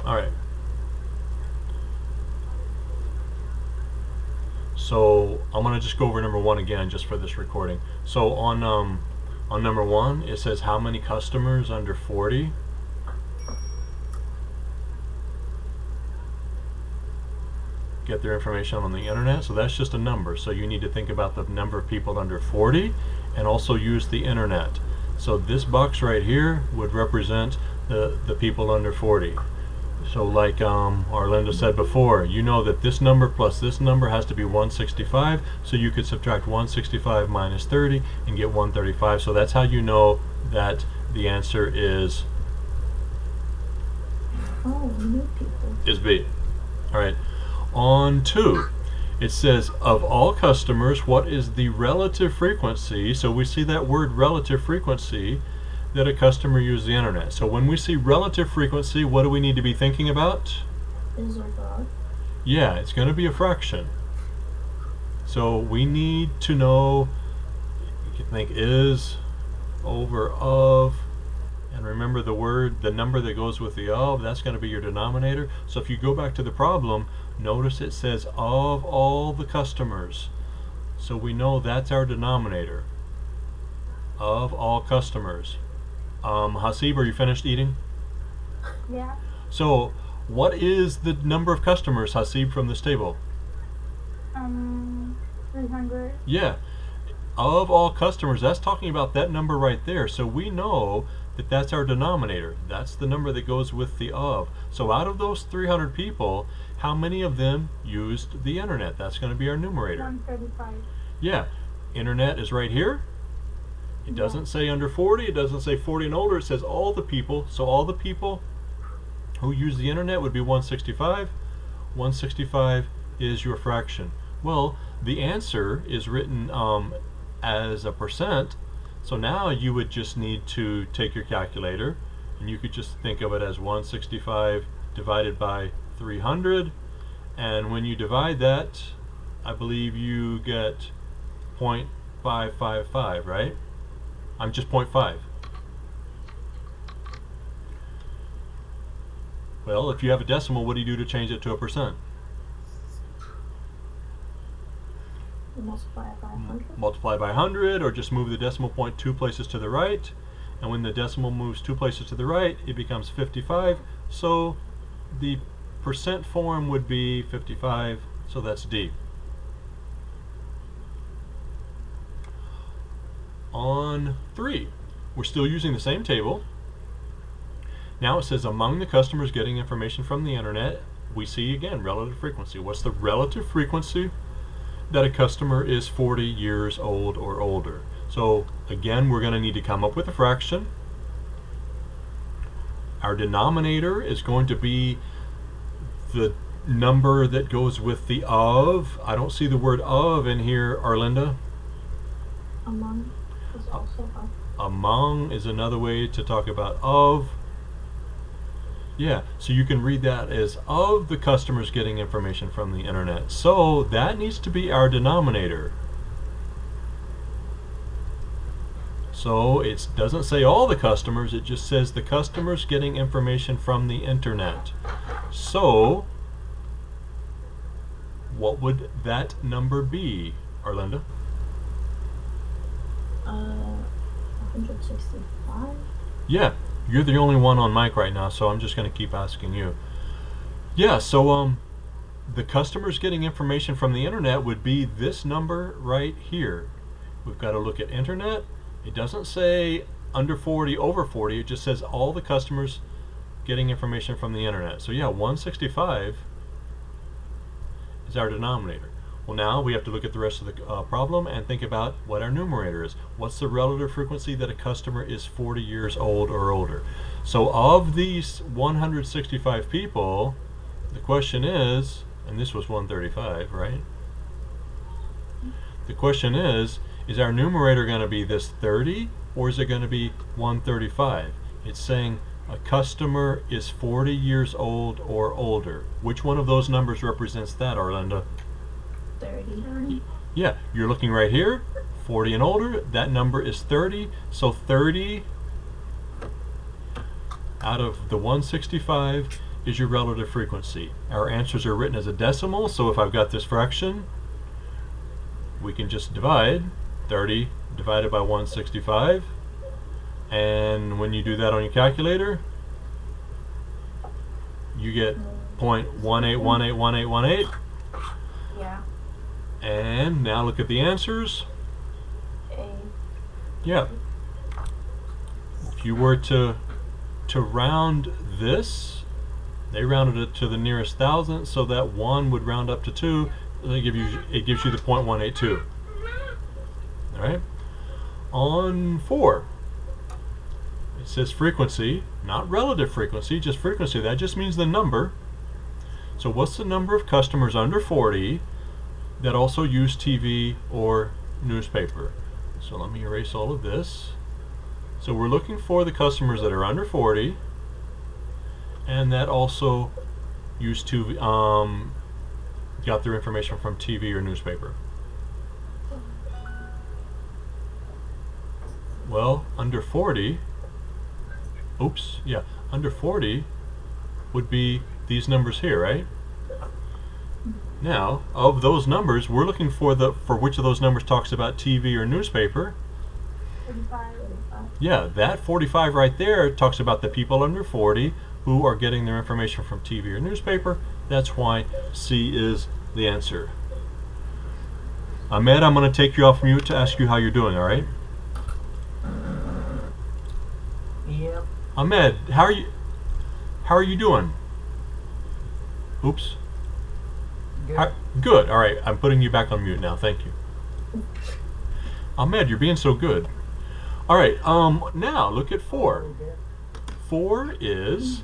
All right. So I'm gonna just go over number one again, just for this recording. So on number one, it says how many customers under 40. Get their information on the internet. So that's just a number. So you need to think about the number of people under 40 and also use the internet. So this box right here would represent the people under 40. So like Arlinda said before, you know that this number plus this number has to be 165, so you could subtract 165 minus 30 and get 135. So that's how you know that the answer is new people. Is B. All right. On 2, it says of all customers, what is the relative frequency? So we see that word relative frequency that a customer uses the internet. So when we see relative frequency, what do we need to be thinking about? Is or God? Yeah, it's going to be a fraction. So we need to know, you can think is over of, and remember the number that goes with the of, that's going to be your denominator. So if you go back to the problem, notice it says of all the customers. So we know that's our denominator. Of all customers. Hasib, are you finished eating? Yeah. So what is the number of customers, Hasib, from this table? 300. Yeah. Of all customers, that's talking about that number right there. So we know that that's our denominator. That's the number that goes with the of. So out of those 300 people, how many of them used the internet? That's going to be our numerator. 135. Yeah. Internet is right here. It doesn't say under 40. It doesn't say 40 and older. It says all the people. So all the people who use the internet would be 165. 165 is your fraction. Well, the answer is written as a percent. So now you would just need to take your calculator and you could just think of it as 165 divided by 300. And when you divide that, I believe you get 0.555, right? I'm just 0.5. Well, if you have a decimal, what do you do to change it to a percent? Multiply it by 100. Multiply by 100, or just move the decimal point 2 places to the right. And when the decimal moves 2 places to the right, it becomes 55. So the percent form would be 55. So that's D. On 3, we're still using the same table. Now it says among the customers getting information from the internet, we see again relative frequency. What's the relative frequency that a customer is 40 years old or older? So again, we're going to need to come up with a fraction. Our denominator is going to be the number that goes with the of. I don't see the word of in here, Arlinda. Among is also of. Among is another way to talk about of. Yeah, so you can read that as of the customers getting information from the internet. So that needs to be our denominator. So it doesn't say all the customers, it just says the customers getting information from the internet. So what would that number be, Arlinda? 165. Yeah, you're the only one on mic right now, so I'm just going to keep asking you. Yeah, so the customers getting information from the internet would be this number right here. We've got to look at internet. It doesn't say under 40, over 40. It just says all the customers getting information from the internet. So yeah, 165 is our denominator. Well, now we have to look at the rest of the problem and think about what our numerator is. What's the relative frequency that a customer is 40 years old or older? So of these 165 people, the question is, and this was 135, right? The question is our numerator going to be this 30 or is it going to be 135? It's saying a customer is 40 years old or older. Which one of those numbers represents that, Arlinda? 30. Yeah, you're looking right here, 40 and older, that number is 30. So 30 out of the 165 is your relative frequency. Our answers are written as a decimal, so if I've got this fraction, we can just divide 30 divided by 165, and when you do that on your calculator, you get 0.18181818. Yeah. And now look at the answers. A. Yeah. If you were to round this, they rounded it to the nearest thousandth, so that 1 would round up to 2. It gives you the 0.182. All right. On 4, it says frequency, not relative frequency, just frequency. That just means the number. So what's the number of customers under 40 that also use TV or newspaper? So let me erase all of this. So we're looking for the customers that are under 40 and that also use got their information from TV or newspaper. Well, under 40, under 40 would be these numbers here, right? Now, of those numbers, we're looking for which of those numbers talks about TV or newspaper. 45. Yeah, that 45 right there talks about the people under 40 who are getting their information from TV or newspaper. That's why C is the answer. Ahmed, I'm going to take you off mute to ask you how you're doing, all right? Yep. Ahmed, how are you doing? Oops. Good. Good. All right, I'm putting you back on mute now. Thank you. Ahmed, you're being so good. All right. Now look at 4. 4 is.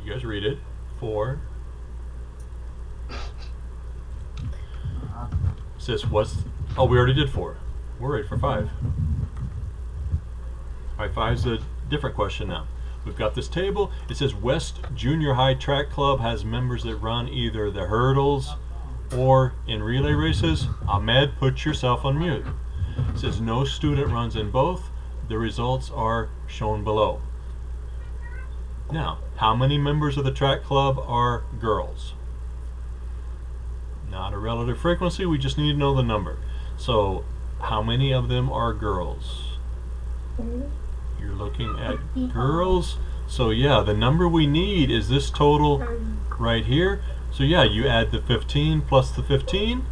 You guys read it. 4 says what's. Oh, we already did 4. We're ready for 5. All right, 5's a different question now. We've got this table. It says West Junior High Track Club has members that run either the hurdles or in relay races. Ahmed, put yourself on mute. It says no student runs in both. The results are shown below. Now, how many members of the track club are girls? Not a relative frequency, we just need to know the number. So, how many of them are girls? 30. You're looking at girls. So yeah, the number we need is this total 30. right here. So yeah, you add the 15 plus the 15,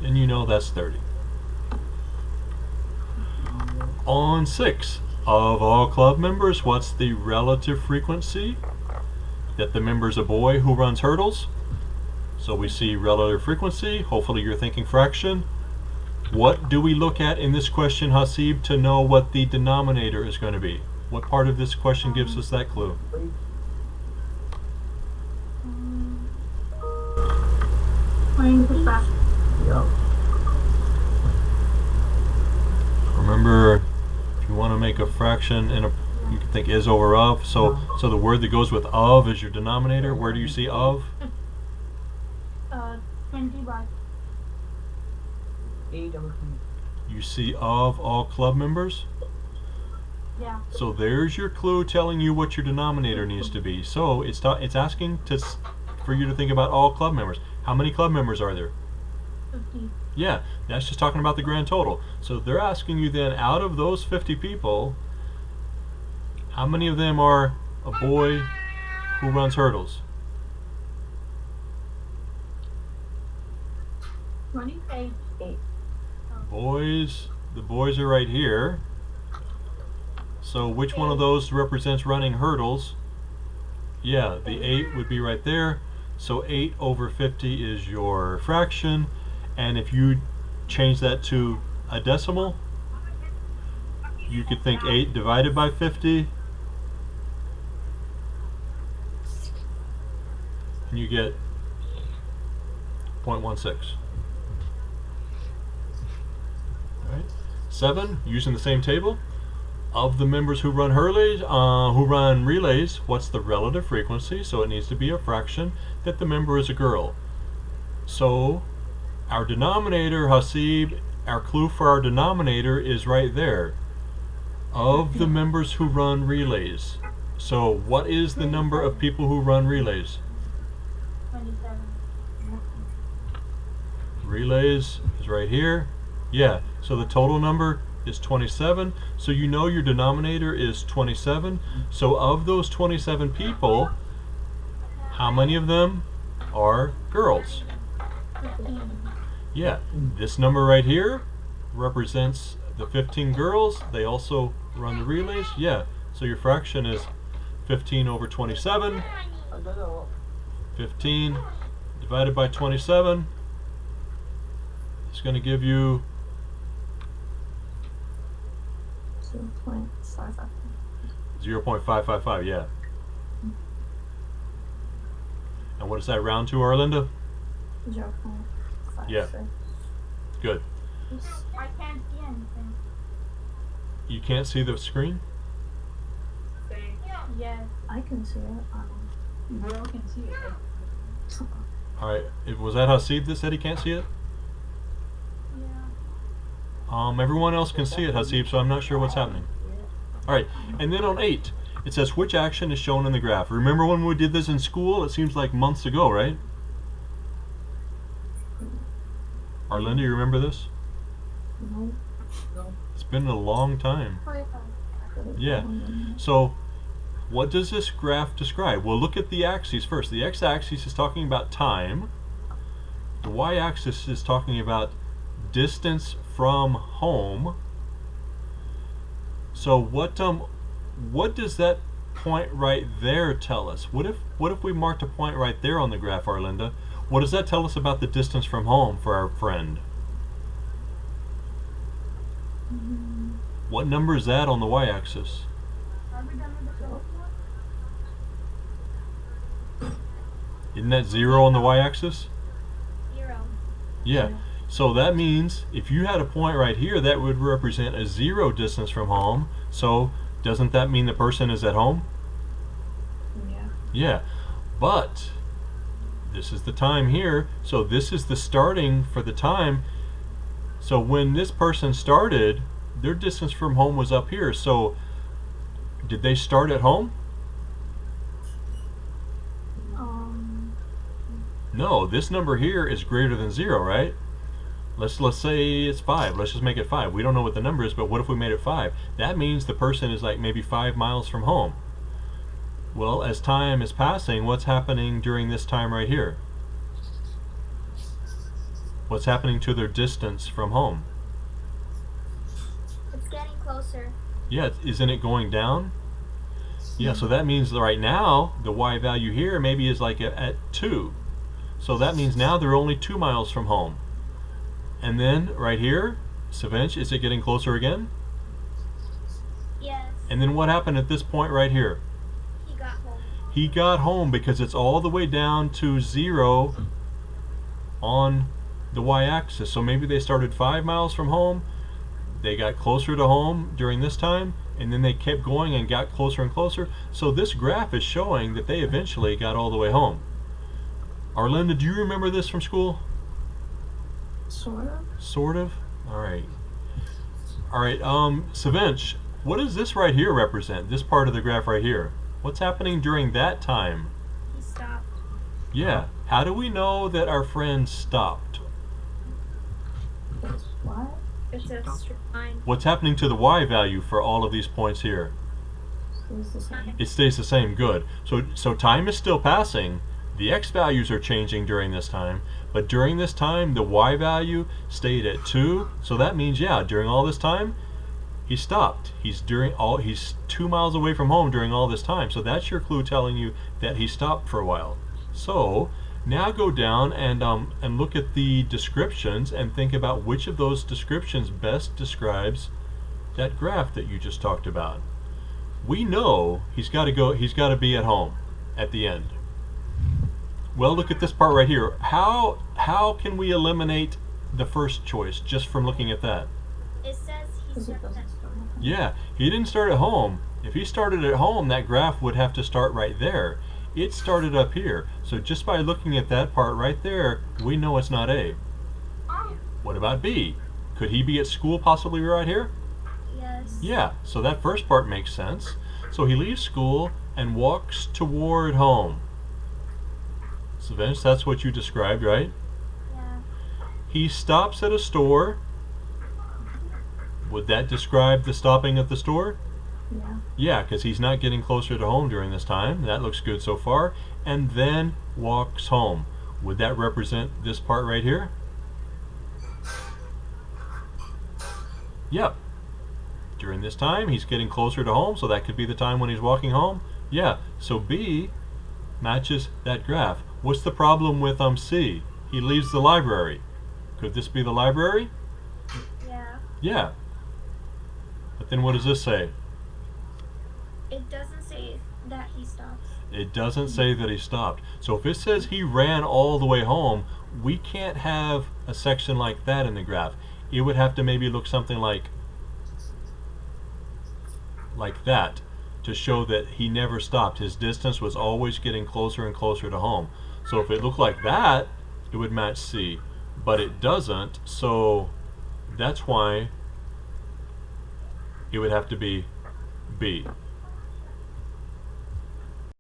and you know that's 30. On 6, of all club members, what's the relative frequency that the member's a boy who runs hurdles? So we see relative frequency. Hopefully you're thinking fraction. What do we look at in this question, Hasib, to know what the denominator is going to be? What part of this question gives us that clue? Yep. Remember, if you want to make a fraction, you can think is over of. So the word that goes with of is your denominator. Where do you see of? 20 by 8 over 20. You see of all club members. Yeah. So there's your clue telling you what your denominator needs to be. So it's asking for you to think about all club members. How many club members are there? 50. Yeah, that's just talking about the grand total. So they're asking you then, out of those 50 people, how many of them are a boy who runs hurdles? 28. 8. Boys, the boys are right here. So which one of those represents running hurdles? Yeah, the 8 would be right there. So 8 over 50 is your fraction. And if you change that to a decimal, you could think 8 divided by 50. And you get 0.16. Alright. 7, using the same table. Of the members who run relays, what's the relative frequency? So it needs to be a fraction that the member is a girl. So our denominator, Hasib, our clue for our denominator is right there. of the members who run relays. So what is the number of people who run relays? 27. Relays is right here. Yeah, so the total number is 27. So you know your denominator is 27. So of those 27 people, how many of them are girls? 15. Yeah, this number right here represents the 15 girls. They also run the relays. Yeah, so your fraction is 15 over 27. 15 divided by 27 is going to give you 2.55. 0.555, yeah. And what does that round to, Arlinda? 0.56. Yeah. Good. I can't see anything. You can't see the screen? Yes. I can see it. Bro can see it. Alright, was that Hasib that said he can't see it? Yeah. Everyone else can see it, Hasib, so I'm not sure what's happening. Alright, and then on 8, it says which action is shown in the graph. Remember when we did this in school? It seems like months ago, right? Arlinda, you remember this? No. It's been a long time. 45. Yeah. So, what does this graph describe? Well, look at the axes first. The x-axis is talking about time. The y-axis is talking about distance from home. So what does that point right there tell us? What if we marked a point right there on the graph, Arlinda? What does that tell us about the distance from home for our friend? What number is that on the y-axis? Are we done with the first one? Isn't that 0 on the y-axis? 0. Yeah. So that means if you had a point right here, that would represent a 0 distance from home. So doesn't that mean the person is at home? Yeah. Yeah. But this is the time here. So this is the starting for the time. So when this person started, their distance from home was up here. So did they start at home? No, this number here is greater than 0, right? Let's say it's 5. Let's just make it 5. We don't know what the number is, but what if we made it 5? That means the person is like maybe 5 miles from home. Well, as time is passing, what's happening during this time right here? What's happening to their distance from home? It's getting closer. Yeah, isn't it going down? Yeah, so that means that right now, the y value here maybe is like at 2. So that means now they're only 2 miles from home. And then right here, Savinch, is it getting closer again? Yes. And then what happened at this point right here? He got home. He got home because it's all the way down to 0 on the y-axis. So maybe they started 5 miles from home, they got closer to home during this time, and then they kept going and got closer and closer. So this graph is showing that they eventually got all the way home. Arlinda, do you remember this from school? Sort of. Sort of? Alright. Alright, Savinch, what does this right here represent? This part of the graph right here. What's happening during that time? He stopped. Yeah. How do we know that our friend stopped? It's what? It's a straight line. What's happening to the y value for all of these points here? Stays the same. It stays the same. Good. So time is still passing. The x values are changing during this time, but during this time the y value stayed at 2. So that means, yeah, during all this time he stopped. He's 2 miles away from home during all this time. So that's your clue telling you that he stopped for a while. So now go down and look at the descriptions and think about which of those descriptions best describes that graph that you just talked about. We know he's got to be at home at the end. Well, look at this part right here. How can we eliminate the first choice just from looking at that? It says he Because it started. doesn't start. Yeah, he didn't start at home. If he started at home, that graph would have to start right there. It started up here. So just by looking at that part right there, we know it's not A. What about B? Could he be at school possibly right here? Yes. Yeah, so that first part makes sense. So he leaves school and walks toward home. So Vince, that's what you described, right? Yeah. He stops at a store. Would that describe the stopping at the store? Yeah. Yeah, because he's not getting closer to home during this time. That looks good so far. And then walks home. Would that represent this part right here? Yep. During this time, he's getting closer to home, so that could be the time when he's walking home. Yeah, so B matches that graph. What's the problem with C? He leaves the library. Could this be the library? Yeah. Yeah. But then what does this say? It doesn't say that he stops. It doesn't say that he stopped. So if it says he ran all the way home, we can't have a section like that in the graph. It would have to maybe look something like that to show that he never stopped. His distance was always getting closer and closer to home. So if it looked like that, it would match C. But it doesn't, so that's why it would have to be B.